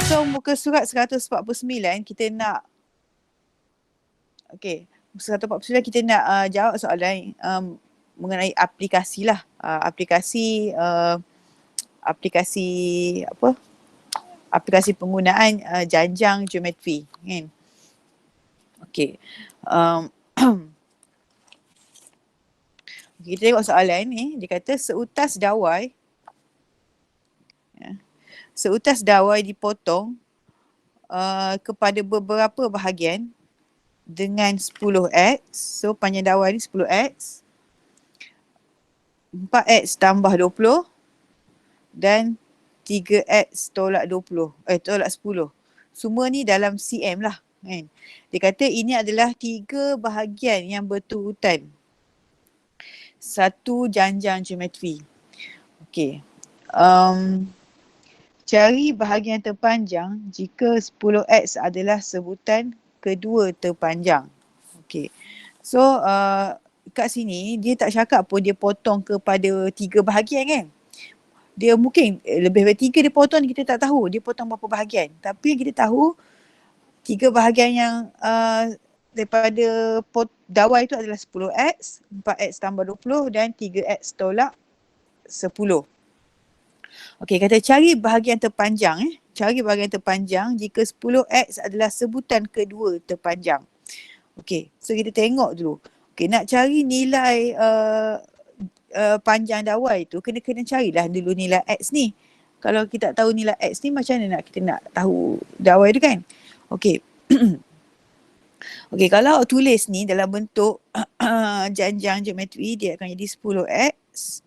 So muka surat 149 kita nak muka 149 kita nak jawab soalan mengenai aplikasi lah. Aplikasi penggunaan janjang geometri kan. Okey. Kita tengok soalan ni, dia kata seutas dawai seutas dawai dipotong kepada beberapa bahagian dengan 10x. So panjang dawai ni 10x, 4x tambah 20 dan 3x tolak 20 tolak 10. Semua ni dalam cm lah kan. Dia kata ini adalah 3 bahagian yang berturutan satu janjang geometri. Okey. Cari bahagian terpanjang jika 10x adalah sebutan kedua terpanjang. Okey. So kat sini dia tak cakap pun dia potong kepada 3 bahagian kan. Dia mungkin lebih dari 3 dia potong, kita tak tahu dia potong berapa bahagian. Tapi kita tahu 3 bahagian yang daripada dawai itu adalah 10x, 4x tambah 20 dan 3x tolak 10. Okey, kata cari bahagian terpanjang cari bahagian terpanjang jika 10x adalah sebutan kedua terpanjang. Okey, so kita tengok dulu. Okey, nak cari nilai panjang dawai tu kena carilah dulu nilai x ni. Kalau kita tak tahu nilai x ni, macam mana kita nak tahu dawai tu kan? Okey. Okey, kalau tulis ni dalam bentuk janjang geometri, dia akan jadi 10x,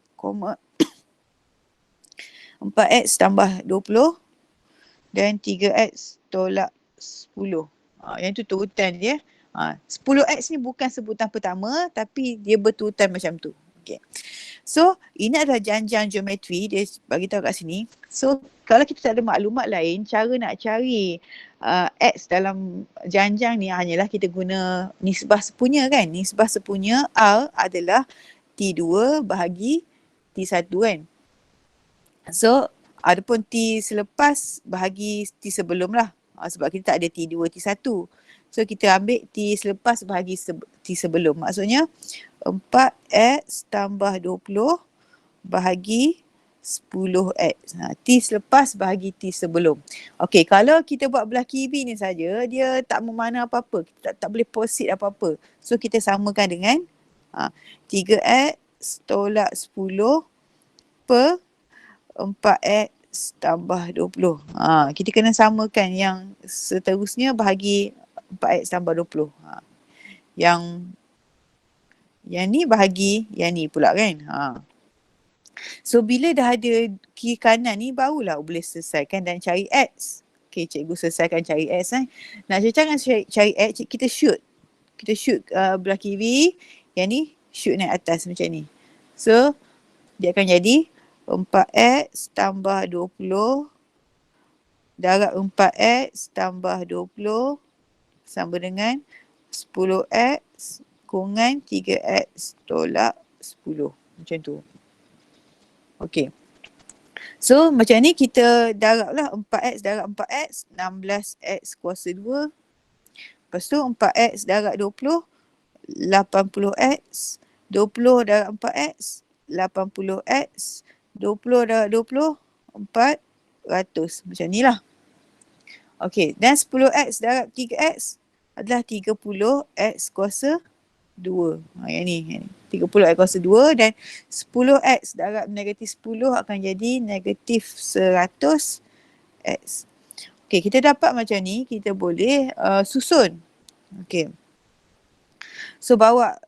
4x tambah 20 dan 3x tolak 10. Yang tu turutan dia. 10x ni bukan sebutan pertama tapi dia berturutan macam tu. Okay. So ini adalah janjang geometri, dia bagi tahu kat sini. So kalau kita tak ada maklumat lain, cara nak cari x dalam janjang ni hanyalah kita guna nisbah sepunya kan. Nisbah sepunya R adalah T2 bahagi T1 kan. So adapun T selepas bahagi T sebelum lah. Sebab kita tak ada T2, T1. So kita ambil T selepas bahagi T sebelum. Maksudnya 4x tambah 20 bahagi 10x. T selepas bahagi T sebelum. Okey, kalau kita buat belah kiri ni saja, dia tak bermakna apa-apa. Kita tak boleh proceed apa-apa. So kita samakan dengan 3x tolak 10 per 4x tambah 20. Kita kena samakan yang seterusnya bahagi 4x tambah 20. Yang ni bahagi yang ni pula kan. So bila dah ada kiri kanan ni, barulah boleh selesaikan dan cari x. Okay, cikgu selesaikan cari x. Nak selesaikan cari x, kita shoot. Kita shoot belah kiri. Yang ni shoot naik atas macam ni. So dia akan jadi 4x tambah 20 darab 4x tambah 20 sama dengan 10x kurungan 3x tolak 10. Macam tu. Okey. So macam ni kita darablah 4x darab 4x, 16x kuasa 2. Lepas tu 4x darab 20, 80x. 20 darab 4x, 80x. 20 darab 20, 400. Macam ni lah. Okey, dan 10x darab 3x adalah 30x kuasa 2. Yang ni. 30x kuasa 2 dan 10x darab negatif 10 akan jadi negatif 100x. Okey, kita dapat macam ni, kita boleh susun. Okey. So bawa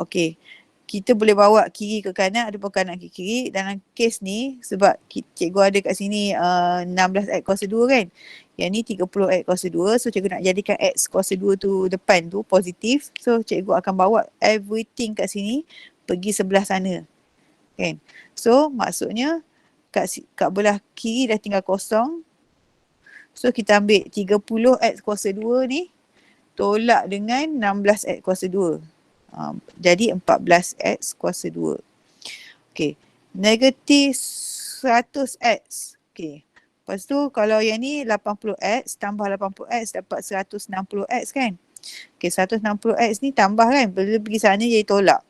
okey. Kita boleh bawa kiri ke kanan ataupun kanan ke kiri. Dalam kes ni sebab cikgu ada kat sini 16x kuasa 2 kan. Yang ni 30x kuasa 2. So cikgu nak jadikan x kuasa 2 tu depan tu positif. So cikgu akan bawa everything kat sini pergi sebelah sana. Kan. So maksudnya kat belah kiri dah tinggal kosong. So kita ambil 30x kuasa 2 ni tolak dengan 16x kuasa 2. Jadi 14x kuasa 2. Okey. Negatif 100X. Okay. Lepas tu kalau yang ni 80X tambah 80X dapat 160X kan. Okay, 160X ni tambah kan. Bila pergi sana jadi tolak.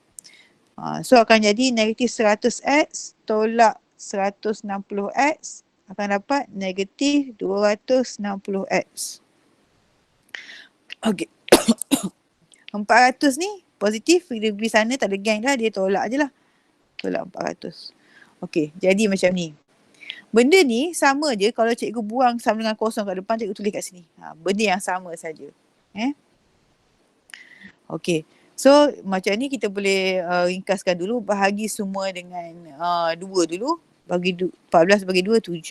So akan jadi negatif 100X tolak 160X akan dapat negatif 260X. Okay. 400 ni positif. Bila pergi sana tak ada gang dah. Dia tolak je lah. Tolak 400. Okay, jadi macam ni. Benda ni sama je kalau cikgu buang sama dengan kosong kat depan, cikgu tulis kat sini. Benda yang sama saja. Okay. So macam ni kita boleh ringkaskan dulu. Bahagi semua dengan 2 dulu. 14 bagi 2, 7.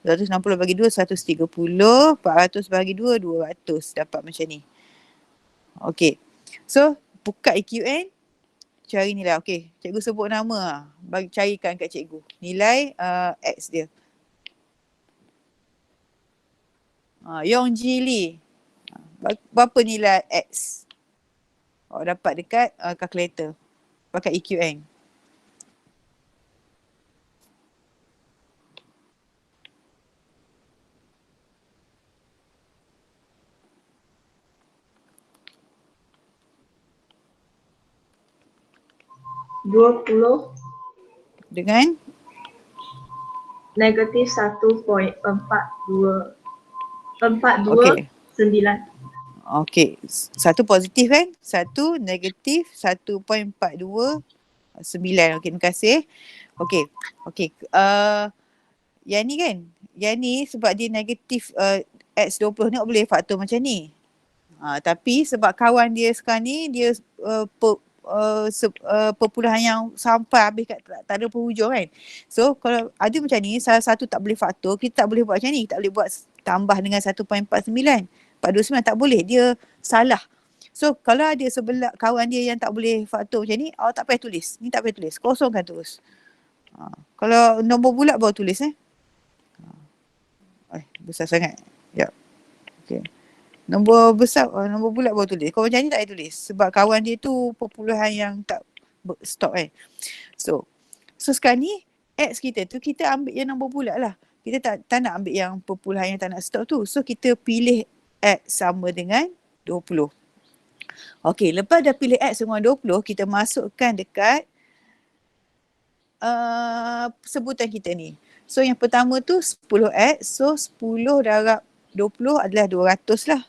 260 bagi 2, 130. 400 bagi 2, 200. Dapat macam ni. Okay. So buka EQN. Cari nilai. Okay. Cikgu sebut nama. Carikan kat cikgu. Nilai X dia. Yong Ji Lee. Berapa nilai X? Dapat dekat calculator. Pakai EQN. Dengan? Negatif 1.42. 42, okay. 9. Okay. Satu positif kan? Satu negatif 1.42 9. Okay, terima kasih. Okay. Okay. Yang ni kan? Yang ni sebab dia negatif X20 ni boleh faktor macam ni. Tapi sebab kawan dia sekarang ni dia perpuluhan yang sampai habis kat tak ada penghujung kan. So kalau ada macam ni salah satu tak boleh faktor, kita tak boleh buat macam ni. Tak boleh buat tambah dengan 1.49. 429 tak boleh, dia salah. So kalau ada sebelah kawan dia yang tak boleh faktor macam ni, awak tak payah tulis. Ni tak payah tulis, kosongkan terus. Kalau nombor bulat baru tulis besar sangat. Ya. Okay. Nombor besar, nombor bulat baru tulis. Kalau macam ni tak payah tulis. Sebab kawan dia tu perpuluhan yang tak stop kan. So sekarang ni X kita tu kita ambil yang nombor bulat lah. Kita tak nak ambil yang perpuluhan yang tak nak stop tu. So kita pilih X sama dengan 20. Okey, lepas dah pilih X sama dengan 20, kita masukkan dekat sebutan kita ni. So yang pertama tu 10X. So 10 darab 20 adalah 200 lah.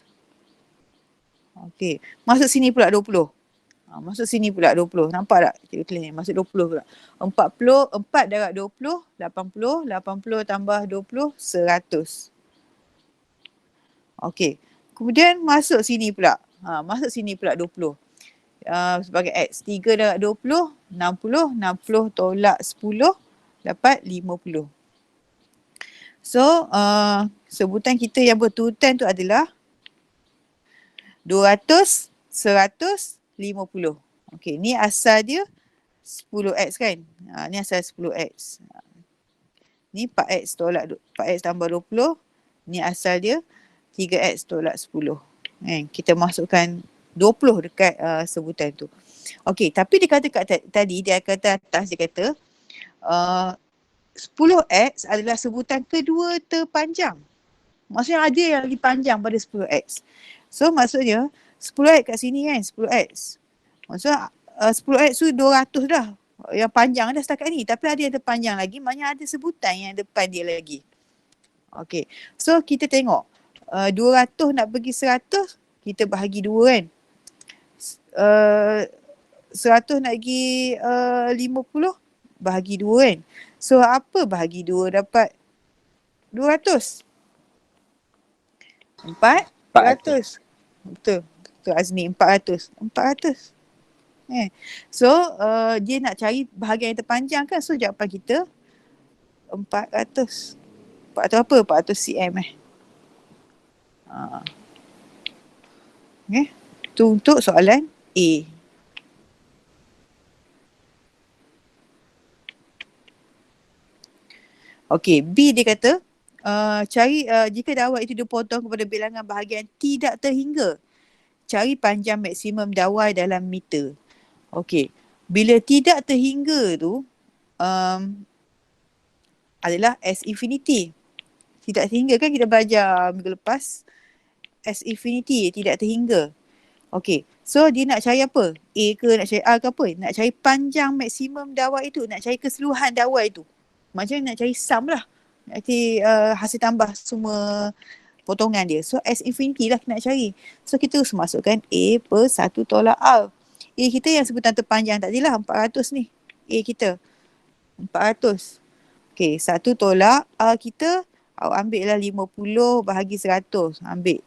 Okey, masuk sini pula 20. Masuk sini pula 20. Nampak tak? Cikgu tulis ni. Masuk 20 pula. 4 darab 20, 80. 80 tambah 20, 100. Okey. Kemudian masuk sini pula. Masuk sini pula 20. Sebagai X. 3 darab 20, 60. 60 tolak 10, dapat 50. So, sebutan kita yang berturutan tu adalah 200, 100, 50. Okey, ni asal dia 10X kan? Ni asal 10X. Ni 4X tolak 4X tambah 20. Ni asal dia 3X tolak 10. Kita masukkan 20 dekat sebutan tu. Okey, tapi dia kata tadi, dia kata atas, dia kata 10X adalah sebutan kedua terpanjang. Maksudnya ada yang lebih panjang pada 10X. So maksudnya 10X kat sini kan, 10X. Maksudnya 10X tu 200 dah. Yang panjang dah setakat ni. Tapi ada yang terpanjang lagi, maknanya ada sebutan yang depan dia lagi. Okay. So kita tengok. 200 nak bagi 100, kita bahagi 2 kan. 100 nak bagi 50, bahagi 2 kan. So apa bahagi 2 dapat 200? 400. Betul. Betul Azni, 400. 400. So dia nak cari bahagian yang terpanjang kan. So jawapan kita 400. 400 apa? 400 cm Okay. Itu untuk soalan A. Okay, B dia kata cari jika dawai itu dipotong kepada bilangan bahagian tidak terhingga, cari panjang maksimum dawai dalam meter. Okay, bila tidak terhingga tu adalah S infinity. Tidak terhingga kan kita belajar minggu lepas. S infinity, tidak terhingga. Okay, so dia nak cari apa? A ke nak cari R ke apa? Nak cari panjang maksimum dawai itu, nak cari keseluruhan dawai itu. Macam nak cari sum lah. Nanti hasil tambah semua potongan dia. So S infinity lah kita nak cari. So kita harus masukkan A per 1 tolak R. A kita yang sebutan terpanjang tadi lah, 400 ni. A kita 400. Okay, 1 tolak R kita, awak ambil lah 50 bahagi 100. Ambil.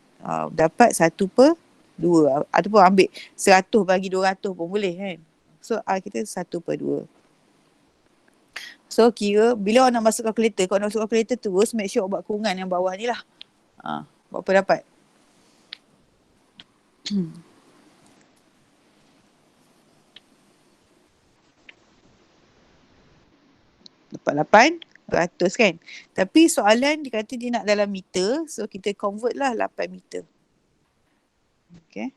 Dapat 1 per 2. Ataupun ambil 100 bagi 200 pun boleh kan. So R kita 1 per 2. So kira bila awak nak masuk kalkulator, kalau nak masuk kalkulator terus make sure awak buat kurungan yang bawah ni lah. Berapa dapat? Dapat 800 kan. Tapi soalan dia kata dia nak dalam meter. So kita convert lah 8 meter. Okay.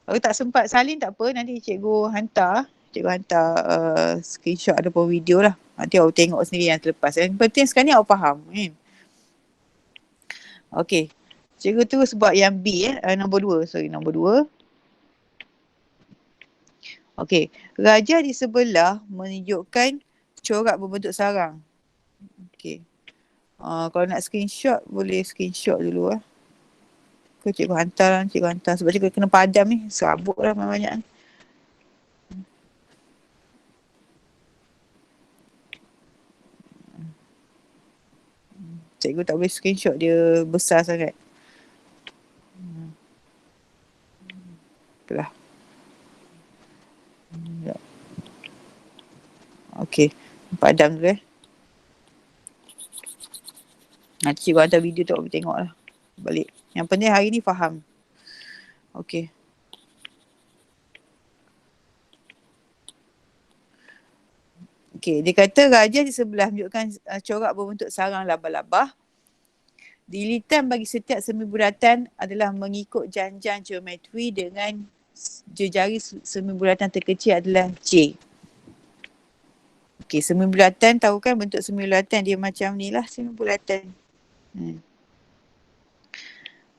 Kalau tak sempat salin tak apa. Nanti cikgu hantar. Cikgu hantar screenshot ataupun video lah. Nanti awak tengok sendiri yang terlepas. Yang penting sekarang ni awak faham kan. Okay. Cikgu terus buat yang B nombor 2. Sorry, nombor 2. Okay. Rajah di sebelah menunjukkan corak berbentuk sarang. Okay. Kalau nak screenshot, boleh screenshot dulu lah. Cikgu hantar. Sebab cikgu kena padam ni. Serabut lah banyak-banyak. Cikgu tak boleh screenshot, dia besar sangat. Itulah. Okay. Padam dulu Nanti cikgu hantar video tu awak tengok lah. Balik. Yang penting hari ni faham. Okay. Okay, dia kata rajah di sebelah menunjukkan corak berbentuk sarang laba-laba. Lilitan bagi setiap semi bulatan adalah mengikut janjang geometri dengan jejari semi bulatan terkecil adalah J. Okay, semi bulatan tahu kan bentuk semi bulatan dia macam ni lah semi bulatan.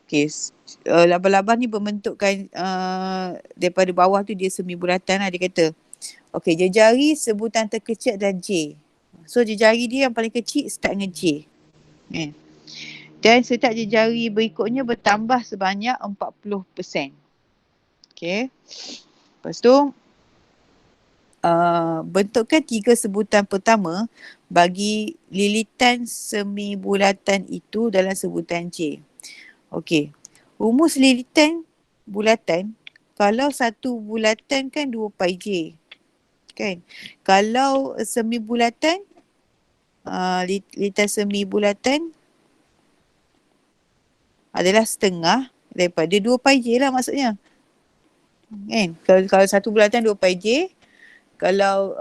Okay, laba-laba ni berbentukkan daripada bawah tu dia semi bulatan lah dia kata. Okay, jejari sebutan terkecil adalah J. So jejari dia yang paling kecil start dengan J. Dan setiap jejari berikutnya bertambah sebanyak 40%. Okay. Lepas tu, bentukkan 3 sebutan pertama bagi lilitan semi bulatan itu dalam sebutan J. Okay. Rumus lilitan bulatan, kalau satu bulatan kan 2 pi J. Kan? Kalau semi bulatan, lilitan semi bulatan adalah setengah daripada 2 pi J lah maksudnya. Kan? Kalau satu bulatan 2 pi J, kalau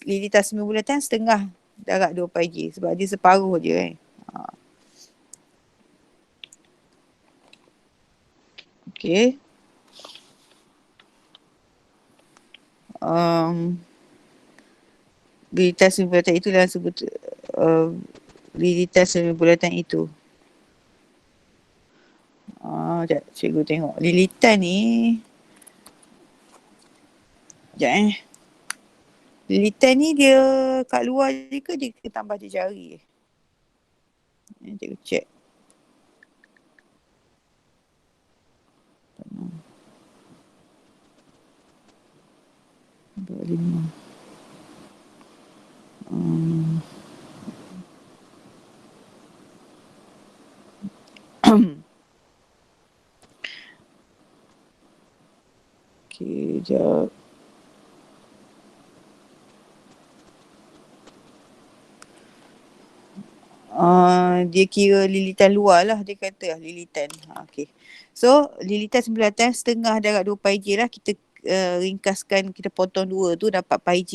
lilitan semi bulatan setengah darab 2 pi J sebab dia separuh je kan. Okay. Lilitan semi bulatan itu dalam sebut lilitan semi bulatan itu. Sekejap, cikgu tengok. Lilitan ni. Sekejap Lilitan ni dia kat luar je ke dia tambah jari? Cikgu check. Lima. Okay, sekejap. Dia kira lilitan luar lah dia kata lilitan. Okay. So lilitan sebelatan setengah darab 2 pi J lah, kita ringkaskan, kita potong 2 tu dapat pi J.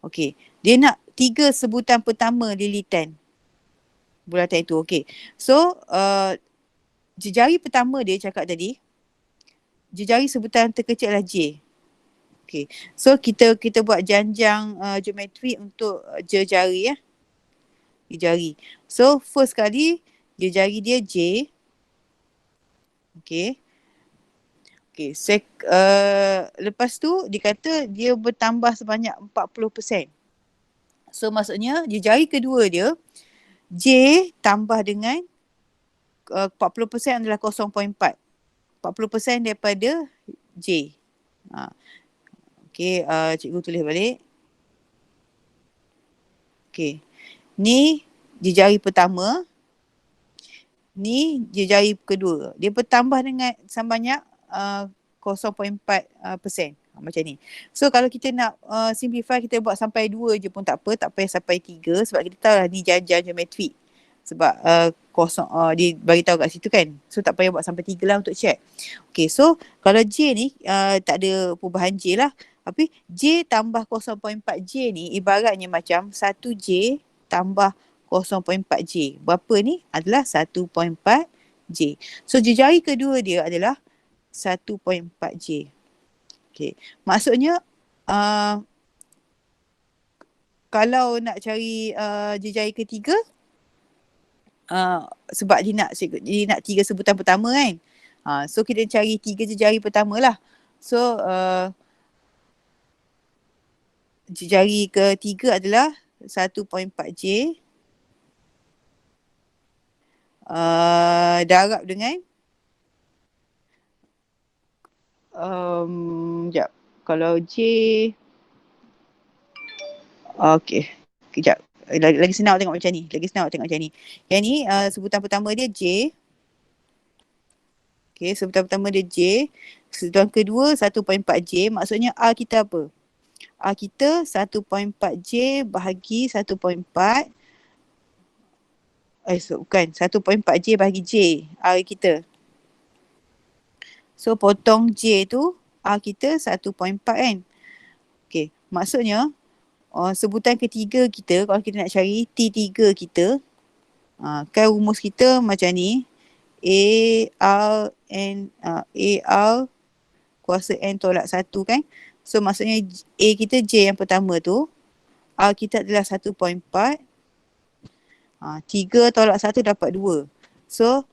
Okay. Dia nak 3 sebutan pertama lilitan bulatan itu. Okay. So jejari pertama dia cakap tadi, jejari sebutan terkecil adalah J. Okay. So kita buat janjang geometri untuk jari ya. Jari. So first kali jari dia J. Okay. Okay. Lepas tu dia kata dia bertambah sebanyak 40%. So maksudnya jari kedua dia J tambah dengan 40% adalah 0.4. 40% daripada J. Okay, cikgu tulis balik. Okay. Ni jari pertama. Ni jari kedua. Dia bertambah dengan sebanyak 0.4%. Macam ni. So kalau kita nak simplify, kita buat sampai 2 je pun tak payah sampai 3 sebab kita tahu lah ni janjang geometrik. Sebab dia bagi tahu kat situ kan. So tak payah buat sampai 3 lah untuk check. Okay, so kalau J ni tak ada perubahan J lah. Tapi J tambah 0.4J ni ibaratnya macam 1J tambah 0.4J. Berapa ni? Adalah 1.4J. So jari kedua dia adalah 1.4J. Okay. Maksudnya kalau nak cari jari ketiga, sebab dia nak 3 sebutan pertama kan. So kita cari 3 jari pertama lah. So jari ketiga adalah 1.4J. Darab dengan sekejap. Kalau J, okay, kejap. Lagi senang tengok macam ni. Yang ni sebutan pertama dia J. Okay, sebutan pertama dia J. Sebutan kedua 1.4J. Maksudnya R kita apa? R kita 1.4J bahagi 1.4. Bukan. 1.4J bahagi J. R kita. So potong J tu R kita 1.4 kan. Okay. Maksudnya sebutan ketiga kita, kalau kita nak cari T3 kita, kan rumus kita macam ni. AR kuasa N tolak 1 kan. So maksudnya A kita J yang pertama tu, R kita adalah 1.4. 3 tolak 1 dapat 2. So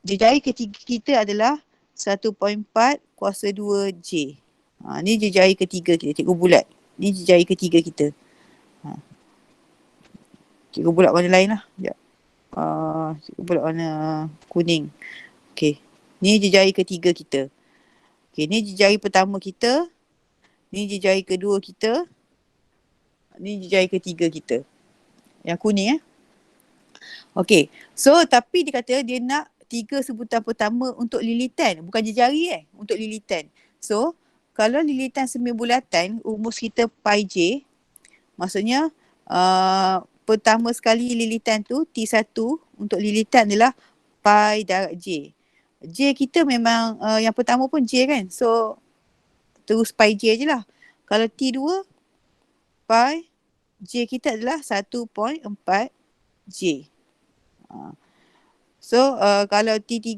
jari ketiga kita adalah 1.4 kuasa 2J. Ni jari ketiga kita. Cikgu bulat. Ni jari ketiga kita. Cikgu bulat warna lain lah. Sekejap. Cikgu bulat warna kuning. Okay. Ni jari ketiga kita. Okay. Ni jari pertama kita. Ni jari kedua kita. Ni jari ketiga kita. Yang kuning Okay. So tapi dia kata dia nak 3 sebutan pertama untuk lilitan. Bukan jari untuk lilitan. So kalau lilitan semibulatan, rumus kita pi J. Maksudnya pertama sekali lilitan tu T1 untuk lilitan adalah pi darab J. J kita memang yang pertama pun J kan. So terus pi J je lah. Kalau T2 pi J kita adalah 1.4J. So kalau T3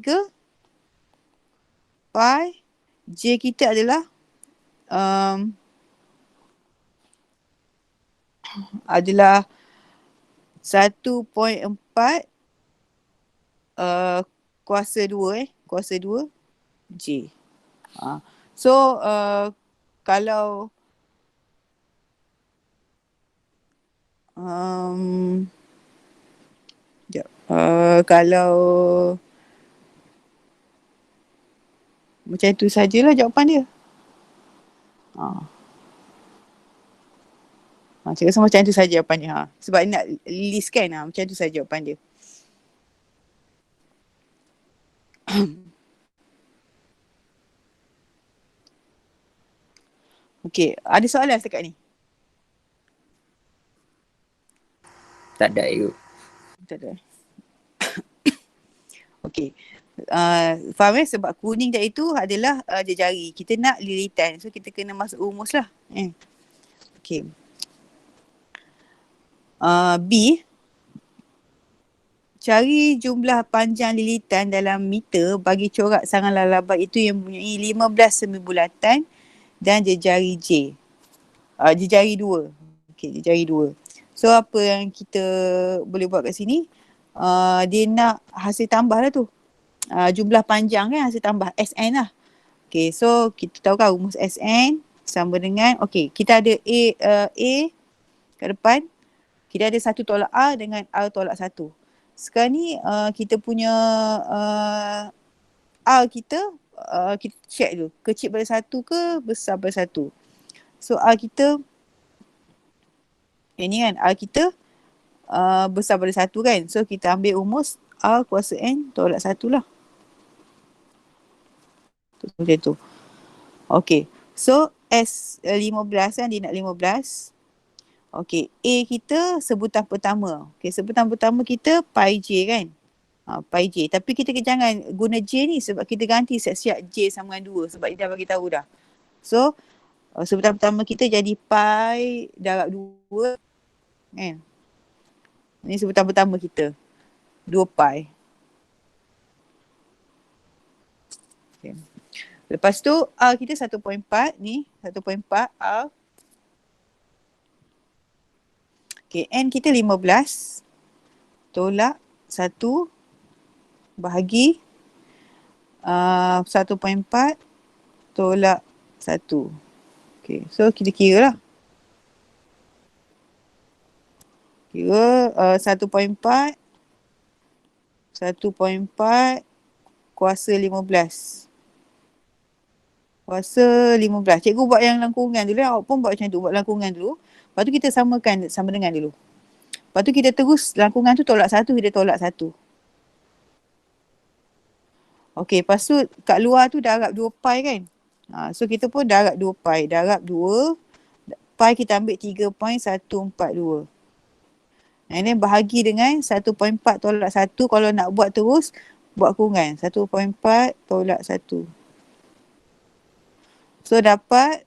pi J kita adalah adalah 1.4 kuasa 2 J. So kalau kalau macam tu sajalah jawapan dia. Saya rasa macam tu saja jawapannya. Sebab nak list kan, macam tu saja jawapan dia. Okey, ada soalan setakat ni? Tak ada you. Tak ada. Okey. Faham sebab kuning tadi tu adalah jari. Kita nak lilitan. So kita kena masuk rumus lah. Okey. B. Cari jumlah panjang lilitan dalam meter bagi corak sarang lalabat itu yang mempunyai 15 semibulatan dan jejari J. Jejari 2. Okay, jejari 2. So apa yang kita boleh buat kat sini? Dia nak hasil tambah lah tu. Jumlah panjang kan hasil tambah SN lah. Okay, so kita tahu kan rumus SN sama dengan, okay, kita ada A kat depan. Kita ada 1 tolak R dengan R tolak 1. Sekarang ni kita punya R kita check dulu. Kecil pada 1 ke besar pada 1. So R kita, yang ni kan, R kita besar pada 1 kan. So kita ambil rumus R kuasa N tolak 1 lah. Macam tu. Okay. So S15 kan, dia nak 15. Okay. A kita sebutan pertama. Okay. Sebutan pertama kita pi J kan. Pi J. Tapi kita jangan guna J ni sebab kita ganti siap-siap J sama dengan 2 sebab dia dah bagi tahu dah. So sebutan pertama kita jadi pi darab 2 kan. Ini sebutan pertama kita. 2 pi. Okay. Lepas tu R kita 1.4 ni. 1.4 R. Okay. N kita 15. Tolak 1 bahagi 1.4 tolak 1. Okay. So kita kira lah. Kira 1.4 kuasa 15. Kuasa 15. Cikgu buat yang langkungan dulu. Awak pun buat macam tu. Buat langkungan dulu. Lepas tu kita samakan sama dengan dulu. Lepas tu kita terus langkungan tu tolak 1. Kita tolak 1. Okey. Lepas tu kat luar tu darab 2 pi kan. So kita pun darab 2 pi. Darab 2. Pi kita ambil 3.142. And then bahagi dengan 1.4 tolak 1. Kalau nak buat terus, buat kurungan. 1.4 tolak 1. So dapat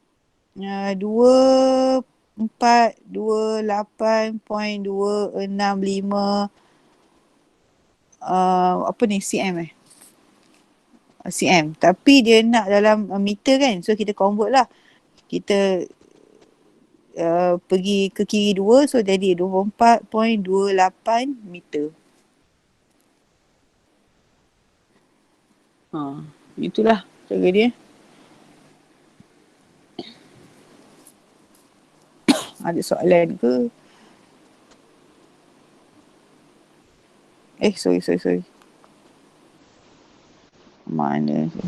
2428.265 apa ni, cm cm. Tapi dia nak dalam meter kan. So kita convert lah. Kita pergi ke kiri 2. So jadi 24.28 meter. Itulah cara dia. Ada soalan ke? Sorry. Mana tu?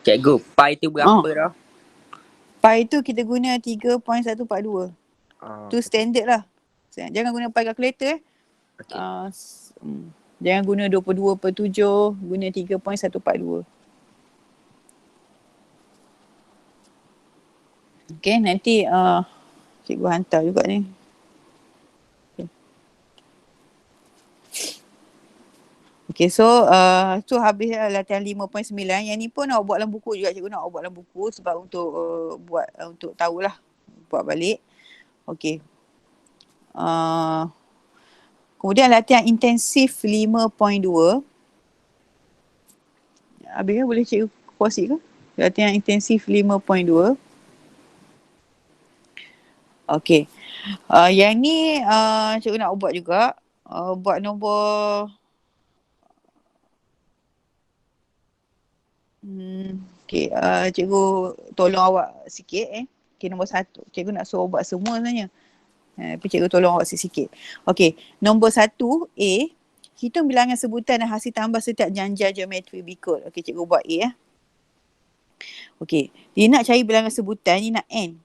Cikgu, pi tu berapa dah? Pi tu kita guna 3.142. Tu standard lah. Jangan guna pi calculator Okay. Jangan guna 22/7, guna 3.142. Okay, nanti cikgu hantar juga ni. Okay, so habis latihan 5.9. Yang ni pun awak buat dalam buku juga, cikgu nak awak buat dalam buku sebab untuk buat untuk tahulah, buat balik. Okay. Kemudian latihan intensif 5.2. Habis kan, boleh cikgu proceed ke? Latihan intensif 5.2. Okay. Yang ni cikgu nak buat juga. Buat nombor okay, cikgu tolong awak sikit Okay, nombor 1. Cikgu nak suruh buat semua sebenarnya. Tapi cikgu tolong awak sikit. Okay, nombor 1 A. Hitung bilangan sebutan dan hasil tambah setiap janja geometri berikut. Okay, cikgu buat A . Okay, dia nak cari bilangan sebutan, ni nak N.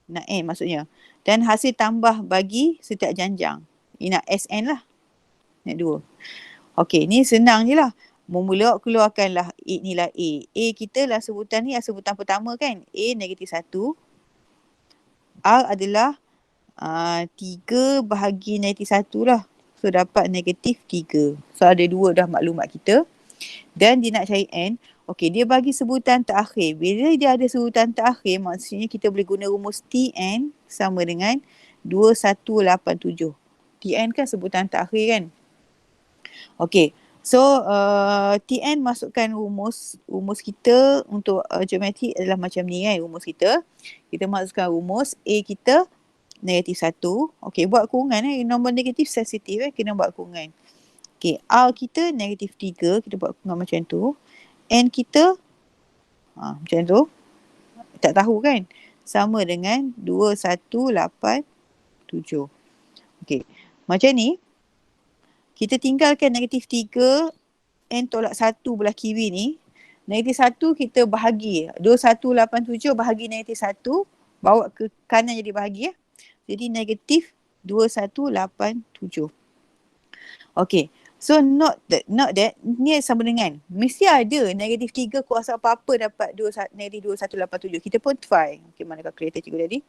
Nak N maksudnya. Dan hasil tambah bagi setiap janjang. Ini nak SN lah. Nak 2. Okay, ni senang je lah. Mula keluarkanlah nilai A. A kita lah sebutan ni, sebutan pertama kan. A negatif 1. R adalah 3 bahagi negatif 1 lah. So dapat negatif 3. So ada 2 dah maklumat kita. Dan dia nak cari N. Okey, dia bagi sebutan terakhir. Bila dia ada sebutan terakhir, maksudnya kita boleh guna rumus Tn sama dengan 2187. Tn kan sebutan terakhir kan? Okey. So, Tn masukkan rumus kita untuk geometri adalah macam ni kan rumus kita. Kita masukkan rumus A kita -1. Okey, buat kurungan nombor negatif sensitif kena buat kurungan. Okey, R kita -3, kita buat kurungan macam tu. N kita macam tu. Tak tahu kan? Sama dengan 2187. Okey. Macam ni. Kita tinggalkan -3, N tolak 1 belah kiri ni. -1 kita bahagi. 2187 bahagi -1. Bawa ke kanan jadi bahagi Jadi -2187. Okey. So not that ni sama dengan mesti ada -3 kuasa apa-apa dapat -2187. Kita pun try. Okey, mana kalkulator cikgu tadi?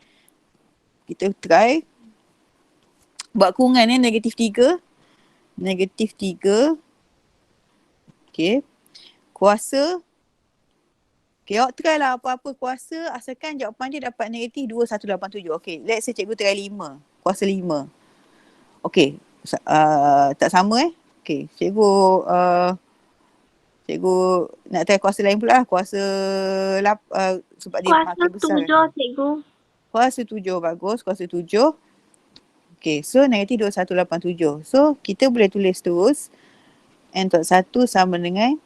Kita try buat kurungan -3. -3. Okey. Kuasa. Okey, awak try lah apa-apa kuasa asalkan jawapan dia dapat -2187. Okey, let's say cikgu try 5. Kuasa 5. Okey. Tak sama Okey, cikgu nak try kuasa lain pula kuasa sebab dia makin besar. Kuasa 7 cikgu. Kuasa 7 bagus, kuasa 7. Okey, so -2187. So kita boleh tulis terus N tolak 1 sama dengan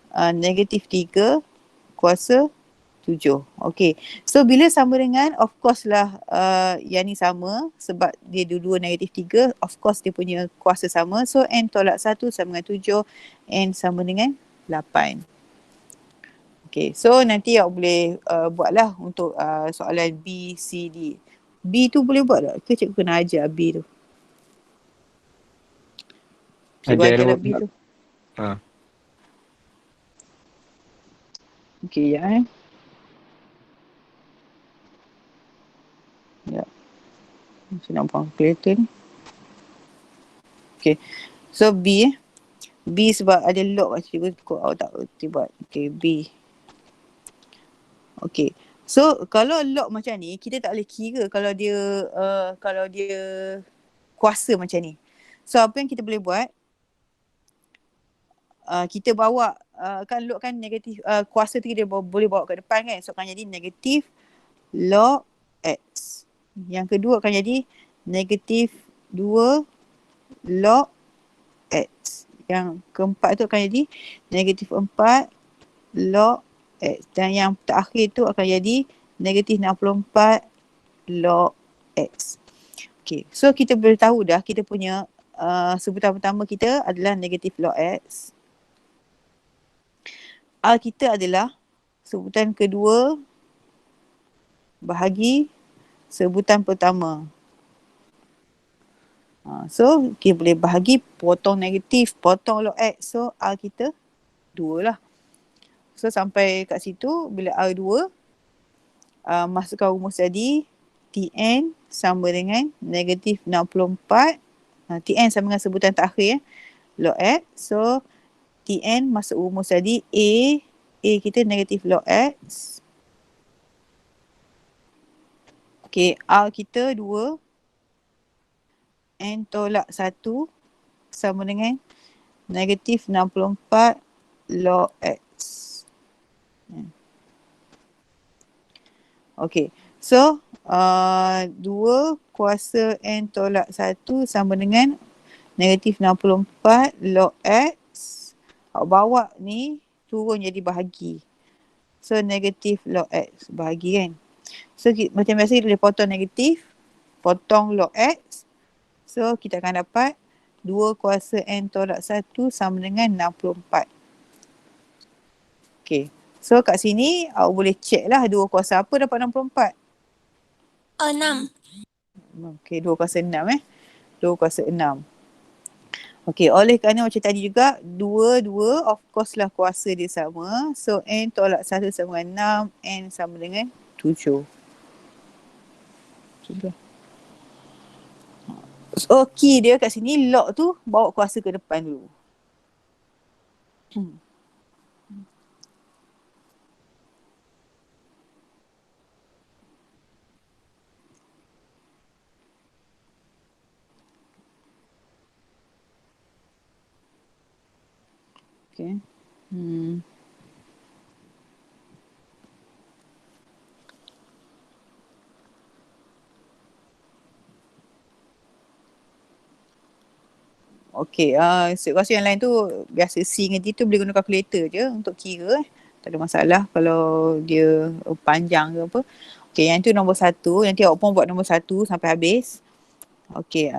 -3 kuasa 7. Okey. So bila sama dengan of course lah yang ni sama sebab dia dua-dua -3, of course dia punya kuasa sama. So N tolak 1 sama dengan 7, N sama dengan 8. Okey. So nanti awak boleh buatlah untuk soalan B, C, D. B tu boleh buat tak? Ke cikgu kena ajar B tu? Cikgu ajarlah B tu. Okey, ya. Ya. Saya nak buang kalkulator ni. Okay. So B B sebab ada log kat cikgu awak tak erti buat. Okay, B. Okay. So kalau log macam ni kita tak boleh kira kalau dia kuasa macam ni. So apa yang kita boleh buat? Kita bawa kan log kan negatif kuasa tu dia boleh bawa ke depan kan. So akan jadi negatif log X. Yang kedua akan jadi negatif 2 log X. Yang keempat tu akan jadi negatif 4 log X. Dan yang terakhir tu akan jadi negatif 64 log X. Okay, so kita boleh tahu dah kita punya sebutan pertama kita adalah negatif log X. R kita adalah sebutan kedua bahagi sebutan pertama. So kita boleh bahagi potong negatif, potong log X. So R kita 2 lah. So sampai kat situ bila R 2 masukkan rumus tadi Tn sama dengan negatif 64. Tn sama dengan sebutan terakhir log X. So Tn masuk rumus tadi A kita negatif log X. Okay, R kita 2. N tolak 1 sama dengan negatif 64 log X. Okay, so 2 kuasa N tolak 1 sama dengan negatif 64 log X. Awak bawa ni turun jadi bahagi. So negatif log X bahagi kan. So macam biasa kita boleh potong negatif, potong log X. So kita akan dapat 2 kuasa N tolak 1 sama dengan 64. Okay. So kat sini awak boleh check lah 2 kuasa apa dapat 64? 6. Okay, 2 kuasa 6 2 kuasa 6. Okay, oleh kerana macam tadi juga 2 of course lah kuasa dia sama. So N tolak 1 sama dengan 6, N sama dengan 7. So key dia kat sini log tu bawa kuasa ke depan dulu. Okay. Hmm. Okay, situasi yang lain tu biasa C dengan D tu boleh guna calculator je untuk kira Tak ada masalah kalau dia panjang ke apa. Okay, yang tu nombor 1. Nanti awak pun buat nombor 1 sampai habis. Okay,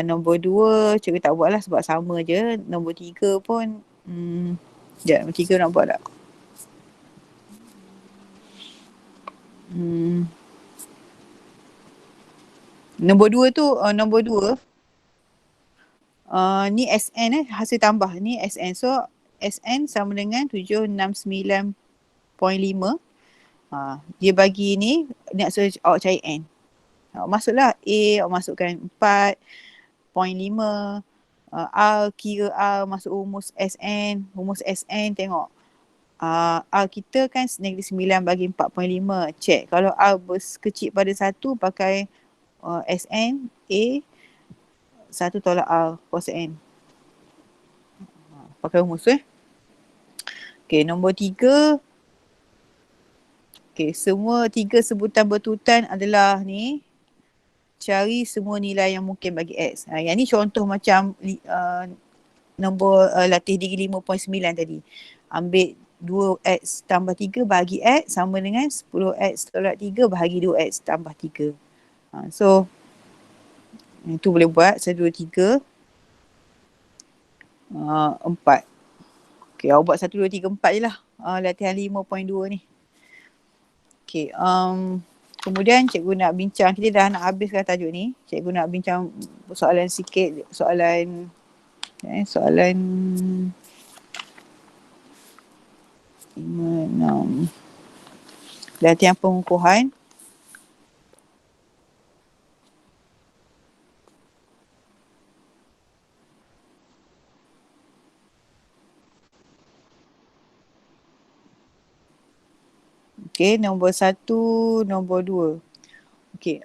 nombor 2 cikgu tak buat lah sebab sama je. Nombor 3 pun, sekejap, nombor 3 nak buat tak? Nombor 2 tu, nombor 2, ni SN hasil tambah. Ni SN. So, SN sama dengan 769.5. Dia bagi ni, nak suruh awak cari N. Awak masuklah A, awak masukkan 4.5. R, kira R masuk rumus SN. Rumus SN tengok. R kita kan negatif 9 bagi 4.5. Check. Kalau R kecil pada 1, pakai SN, A, 1 tolak R, cos N. Pakai rumus Okay, nombor 3. Okay, semua 3 sebutan bertutan adalah ni. Cari semua nilai yang mungkin bagi X. Yang ni contoh macam nombor latih degree 5.9 tadi. Ambil 2X tambah 3 bahagi X sama dengan 10X tolak 3 bahagi 2X tambah 3. So, itu boleh buat 1, 2, 3, 4. Okay, awak buat 1, 2, 3, 4 je lah. Latihan 5.2 ni. Okay, kemudian cikgu nak bincang, kita dah nak habiskan tajuk ni. Cikgu nak bincang soalan sikit, soalan 5, 6. Latihan pengukuhan. Okay, nombor 1, nombor 2. Okay,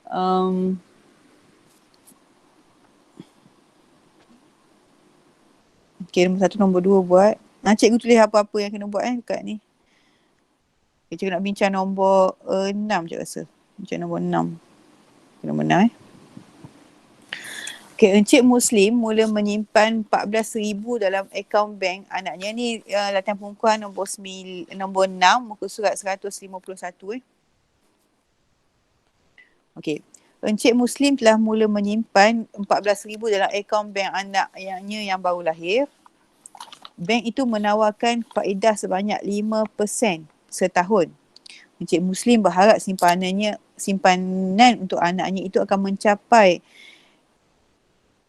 okay, nombor 1, nombor 2 buat. Cikgu tulis apa-apa yang kena buat dekat ni. Okay, cikgu nak bincang nombor 6 je rasa. Bincang nombor 6. Nombor 6 Okay, Encik Muslim mula menyimpan 14,000 dalam akaun bank anaknya. Ni latihan pengukuhan nombor 6, muka surat 151. Okay. Encik Muslim telah mula menyimpan 14,000 dalam akaun bank anaknya yang baru lahir. Bank itu menawarkan faedah sebanyak 5% setahun. Encik Muslim berharap simpanan untuk anaknya itu akan mencapai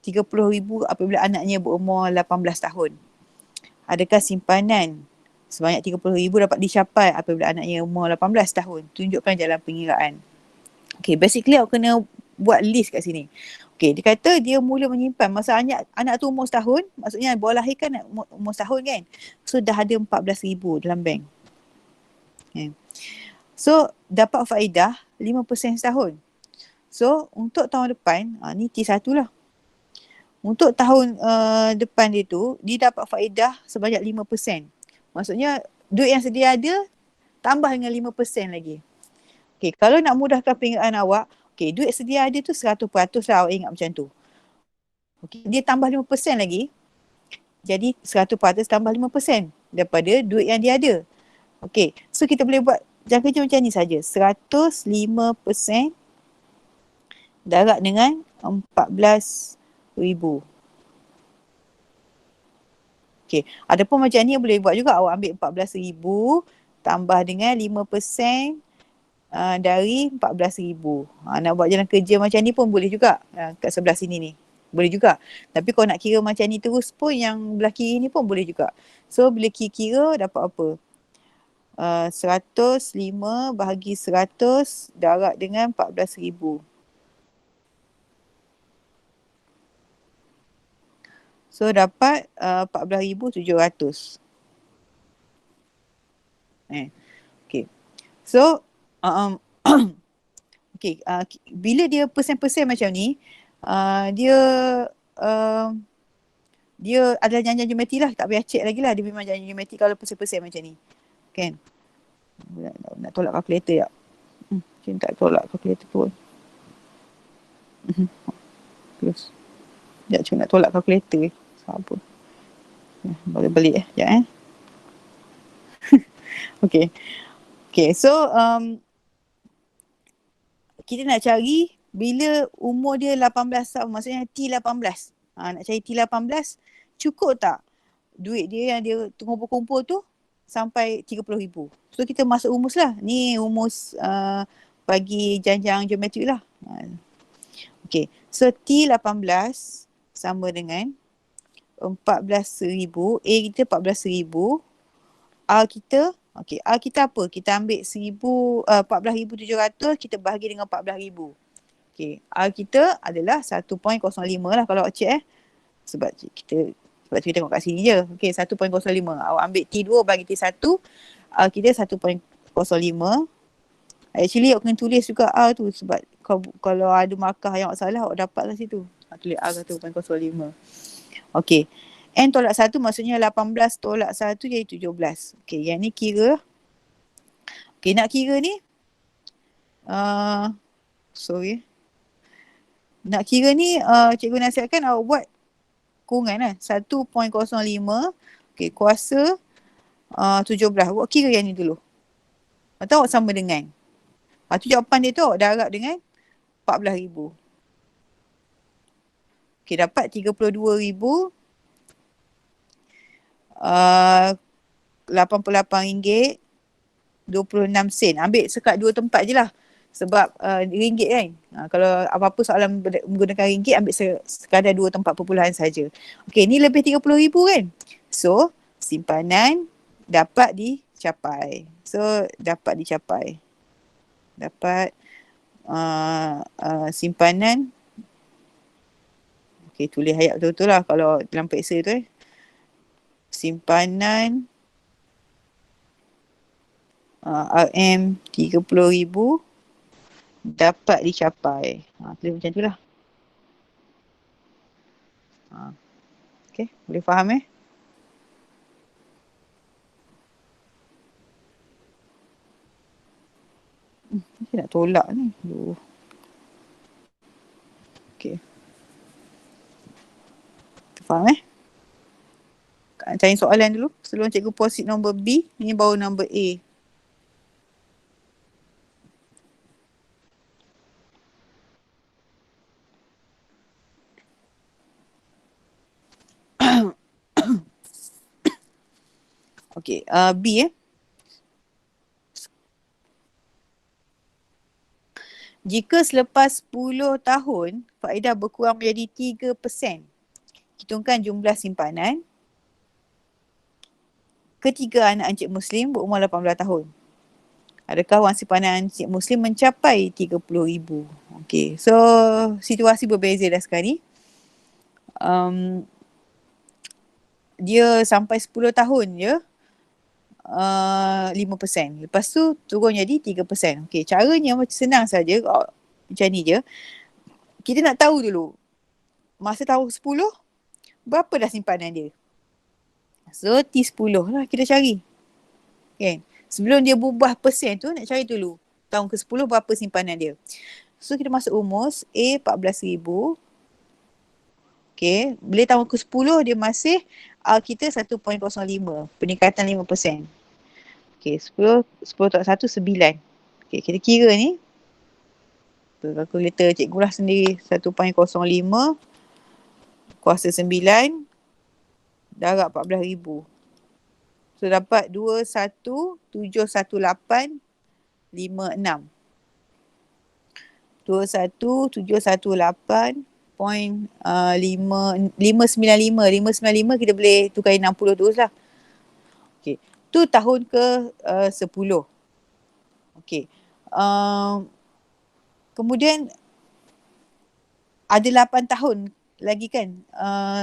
30,000 apabila anaknya berumur 18 tahun. Adakah simpanan sebanyak 30,000 dapat dicapai apabila anaknya umur 18 tahun? Tunjukkan jalan pengiraan. Okay, basically awak kena buat list kat sini. Okay, dia kata dia mula menyimpan masa anak tu umur setahun, maksudnya baru lahir kan umur setahun kan. So dah ada 14,000 dalam bank. Okay. So dapat faedah 5% setahun. So untuk tahun depan, ni T1 lah. Untuk tahun depan dia tu, dia dapat faedah sebanyak 5%. Maksudnya, duit yang sedia ada, tambah dengan 5% lagi. Okay, kalau nak mudahkan pengiraan awak, okay, duit sedia ada tu 100% lah, awak ingat macam tu. Okay, dia tambah 5% lagi, jadi 100% tambah 5% daripada duit yang dia ada. Okay, so kita boleh buat jangka kerja macam ni saja. 105% darab dengan 14,000. Okay. Adapun macam ni boleh buat juga. Awak ambil 14,000 tambah dengan 5% dari 14,000. Nak buat jalan kerja macam ni pun boleh juga. Kat sebelah sini ni. Boleh juga. Tapi kalau nak kira macam ni terus pun yang belah kiri ni pun boleh juga. So bila kira dapat apa? 105 bahagi 100 darab dengan 14,000. So dapat 14,700. Okay. So okay, bila dia persen-persen macam ni, dia dia adalah janjian geometri lah. Tak payah check lagi lah. Dia memang janjian geometri kalau persen-persen macam ni. Kan? Nak tolak kalkulator tak? Macam tak tolak kalkulator pun. Terus. Sekejap cuma nak tolak kalkulator. Sabar. Balik-balik sekejap Okay. Okay, so kita nak cari bila umur dia 18 tahun, maksudnya T18. Nak cari T18, cukup tak duit dia yang dia kumpul-kumpul tu sampai 30,000. So kita masuk rumus lah. Ni rumus bagi janjang geometrik lah. Okay, so T18 sama dengan 14,000. A kita 14,000. R kita, okay, R kita apa? Kita ambil 14,700, kita bahagi dengan 14,000. Okay, R kita adalah 1.05 lah kalau awak check sebab kita tengok kat sini je. Okay, 1.05. Awak ambil T2 bagi T1, R kita 1.05. Actually awak kena tulis juga R tu sebab kalau ada markah yang awak salah, awak dapat lah situ. Tulis R 1.05. Okay. N tolak 1 maksudnya 18 tolak 1 jadi 17. Okay, yang ni kira. Okay, nak kira ni. Nak kira ni, cikgu nasihatkan awak buat kurungan lah. 1.05. Okay, kuasa 17. Awak kira yang ni dulu. Atau awak sama dengan. Lepas tu jawapan dia tu awak darab dengan 14,000. Okay, dapat 32,000. RM88.26. Ambil sekat 2 tempat je lah. Sebab ringgit kan. Kalau apa-apa soalan menggunakan ringgit, ambil sekadar 2 tempat perpuluhan saja. Okey, ni lebih 30,000 kan. So, simpanan dapat dicapai. Dapat simpanan. Okey, tulis ayat betul-betul lah kalau dalam periksa tu simpanan RM 30,000 dapat dicapai. Tulis macam tu lah. Okay, boleh faham Saya nak tolak ni. Okay. Faham cari soalan dulu sebelum cikgu proceed nombor B. Ini baru nombor A. Okay, B Jika selepas 10 tahun faedah berkurang menjadi 3%, hitungkan jumlah simpanan ketiga anak Encik Muslim berumur 18 tahun. Adakah wang simpanan Encik Muslim mencapai 30,000? Okay, so situasi berbeza dah sekarang ni. Dia sampai 10 tahun je 5%. Lepas tu turun jadi 3%. Okay, caranya macam senang saja. Macam ni je. Kita nak tahu dulu masa tahun 10 berapa dah simpanan dia. So T10 lah kita cari. Okay. Sebelum dia berubah persen tu nak cari dulu tahun ke-10 berapa simpanan dia. So kita masuk rumus A 14,000. Okay. Bila tahun ke-10 dia masih kita 1.05. Peningkatan 5%. Okay, 10 tolak 1, 9. Okay, kita kira ni. Kalkulator cikgu lah sendiri. 1.05 kuasa 9 darab 14,000. So dapat 21,718,56. 21,718.595 kita boleh tukar 60 terus lah. Okay. Tu tahun ke-10. Okay. Kemudian ada 8 tahun lagi kan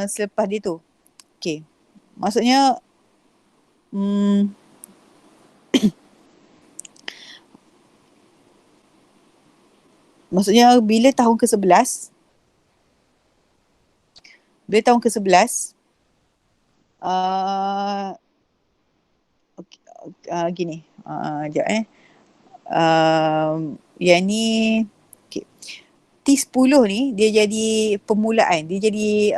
selepas dia tu. Okay. Maksudnya bila tahun ke-11 uh, okay, gini. Sekejap yang ni okay. T10 ni dia jadi permulaan. Dia jadi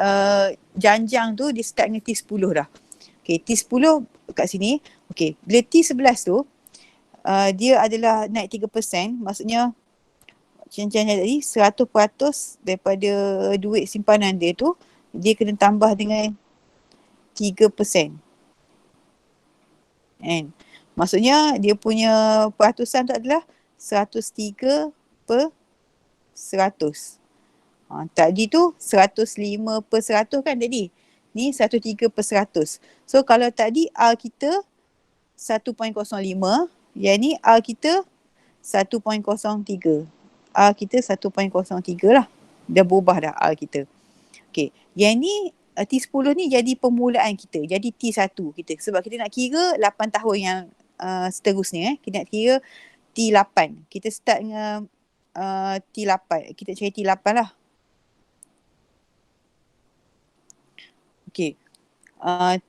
janjang tu dia start dengan T10 dah. Okay, T10 kat sini. Okay, bila T11 tu dia adalah naik 3%. Maksudnya macam tadi 100% daripada duit simpanan dia tu dia kena tambah dengan 3%. Kan? Maksudnya dia punya peratusan tu adalah 103 per 100. Tadi tu 105 per 100 kan tadi. Ni 103 per 100. So kalau tadi R kita 1.05, yang ni R kita 1.03. R kita 1.03 lah. Dah berubah dah R kita. Okay. Yang ni T10 ni jadi permulaan kita. Jadi T1 kita. Sebab kita nak kira 8 tahun yang seterusnya. Kita nak kira T8. Kita start dengan T8. Kita cari T8 lah. Okay.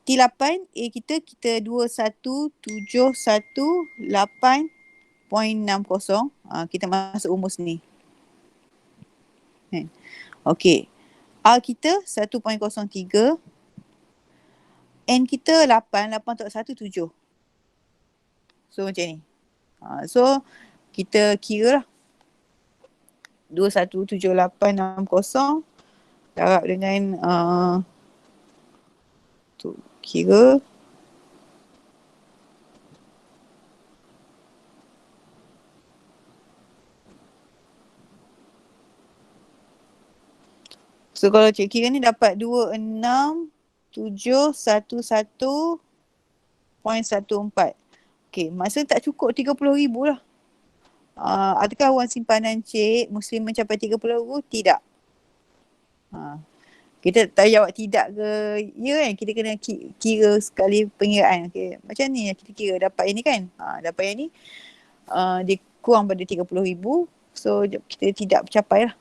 T8 A kita 21718.60. Kita masuk rumus ni. Okay. R kita 1.03. N kita 8 tak 1, 7. So macam ni. So kita kira lah. 2171860 darab dengan tu kira so kalau cik kira ni dapat 26711.14. Okay, masa tak cukup 30,000 lah. Adakah wang simpanan cik Muslim mencapai 30,000? Tidak. Kita tak jawab tidak ke ya kan. Kita kena kira sekali pengiraan. Okay. Macam ni kita kira dapat yang ni kan. Dapat yang ni dia kurang pada 30,000. So kita tidak mencapai lah.